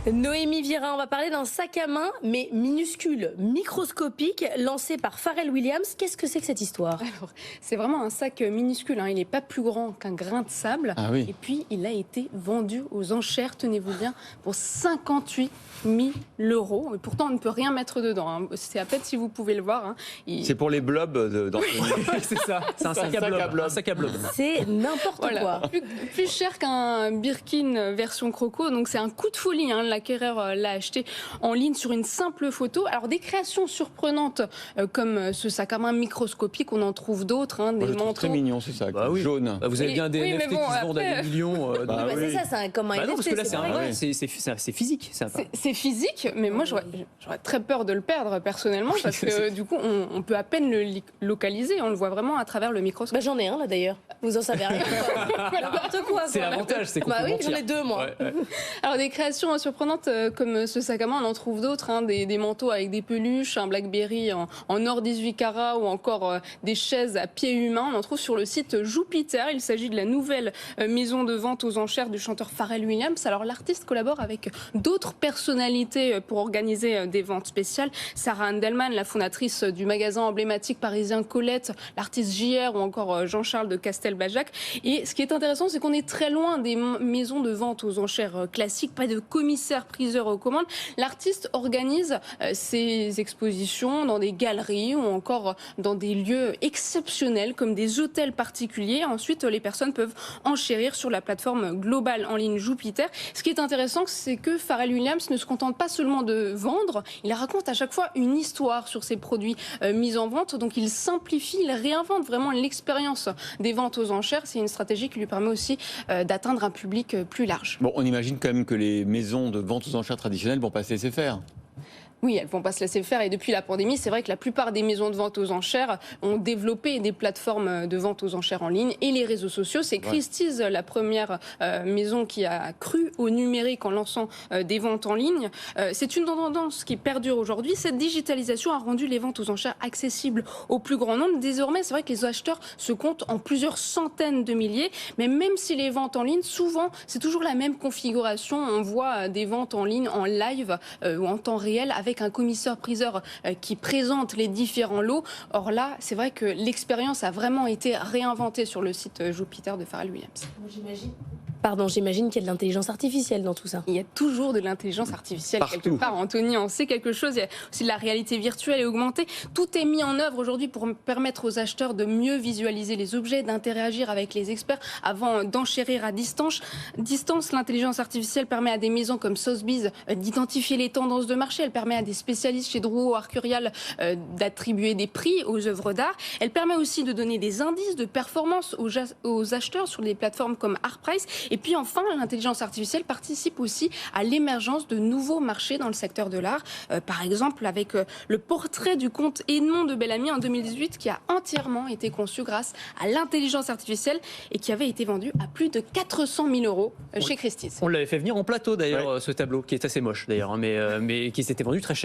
Noémie Vira, on va parler d'un sac à main, mais minuscule, microscopique, lancé par Pharrell Williams. Qu'est-ce que c'est que cette histoire? Alors, c'est vraiment un sac minuscule, hein. Il n'est pas plus grand qu'un grain de sable. Ah oui. Et puis, il a été vendu aux enchères, tenez-vous bien, pour 58 000 €. Et pourtant, on ne peut rien mettre dedans, hein. C'est à peine si vous pouvez le voir, hein. C'est pour les blobs d'Anthony. C'est ça, c'est un sac à blob. Un sac à blob. C'est n'importe Voilà. quoi. Plus cher qu'un Birkin version croco. Donc, c'est un coup de folie, hein. L'acquéreur l'a acheté en ligne sur une simple photo. Alors, des créations surprenantes comme ce sac à main microscopique, on en trouve d'autres, hein, des Moi, je trouve manteaux. très mignon, c'est ça, Bah oui. jaune. Bah, vous avez bien des Oui, mais NFT bon, qui se vendent à après- des millions. Bah Oui, oui. c'est ça, c'est comme un Bah non, NFT. parce que là, c'est pas vrai. c'est physique. C'est physique, mais moi j'aurais très peur de le perdre personnellement parce que du coup on peut à peine le localiser, on le voit vraiment à travers le microscope. Bah, j'en ai un là d'ailleurs. Vous en savez rien. N'importe quoi. C'est quoi. l'avantage, c'est qu'on Bah peut oui, mentir. j'en ai deux moi. Ouais. Alors des créations surprenantes comme ce sac à main, on en trouve d'autres, hein, des manteaux avec des peluches, un Blackberry en or 18 carats ou encore des chaises à pieds humains. On en trouve sur le site Jupiter. Il s'agit de la nouvelle maison de vente aux enchères du chanteur Pharrell Williams. Alors l'artiste collabore avec d'autres personnalités pour organiser des ventes spéciales. Sarah Handelman, la fondatrice du magasin emblématique parisien Colette, l'artiste JR ou encore Jean-Charles de Castelbajac. Et ce qui est intéressant, c'est qu'on est très loin des maisons de vente aux enchères classiques, pas de commissaire-priseur aux commandes. L'artiste organise ses expositions dans des galeries ou encore dans des lieux exceptionnels comme des hôtels particuliers. Ensuite, les personnes peuvent enchérir sur la plateforme globale en ligne Jupiter. Ce qui est intéressant, c'est que Pharrell Williams ne se contente pas seulement de vendre, il raconte à chaque fois une histoire sur ses produits mis en vente. Donc il simplifie, il réinvente vraiment l'expérience des ventes aux enchères. C'est une stratégie qui lui permet aussi d'atteindre un public plus large. Bon, on imagine quand même que les maisons de vente aux enchères traditionnelles vont pas se laisser faire. Oui, elles vont pas se laisser faire. Et depuis la pandémie, c'est vrai que la plupart des maisons de vente aux enchères ont développé des plateformes de vente aux enchères en ligne et les réseaux sociaux. C'est Christie's, la première maison qui a cru au numérique en lançant des ventes en ligne. C'est une tendance qui perdure aujourd'hui. Cette digitalisation a rendu les ventes aux enchères accessibles au plus grand nombre. Désormais, c'est vrai que les acheteurs se comptent en plusieurs centaines de milliers. Mais même si les ventes en ligne, souvent, c'est toujours la même configuration. On voit des ventes en ligne en live ou en temps réel avec un commissaire-priseur qui présente les différents lots. Or là, c'est vrai que l'expérience a vraiment été réinventée sur le site Jupiter de Pharrell Williams. J'imagine qu'il y a de l'intelligence artificielle dans tout ça. Il y a toujours de l'intelligence artificielle quelque part. Anthony en sait quelque chose. Il y a aussi de la réalité virtuelle et augmentée. Tout est mis en œuvre aujourd'hui pour permettre aux acheteurs de mieux visualiser les objets, d'interagir avec les experts avant d'enchérir à distance. L'intelligence artificielle permet à des maisons comme Sotheby's d'identifier les tendances de marché. Elle permet à des spécialistes chez Drouot Arcurial d'attribuer des prix aux œuvres d'art. Elle permet aussi de donner des indices de performance aux acheteurs sur des plateformes comme Artprice. Et puis enfin, l'intelligence artificielle participe aussi à l'émergence de nouveaux marchés dans le secteur de l'art. Par exemple, avec le portrait du comte Edmond de Bellamy en 2018, qui a entièrement été conçu grâce à l'intelligence artificielle et qui avait été vendu à plus de 400 000 € chez Christie's. On l'avait fait venir en plateau d'ailleurs, ce tableau, qui est assez moche d'ailleurs, hein, mais qui s'était vendu très cher.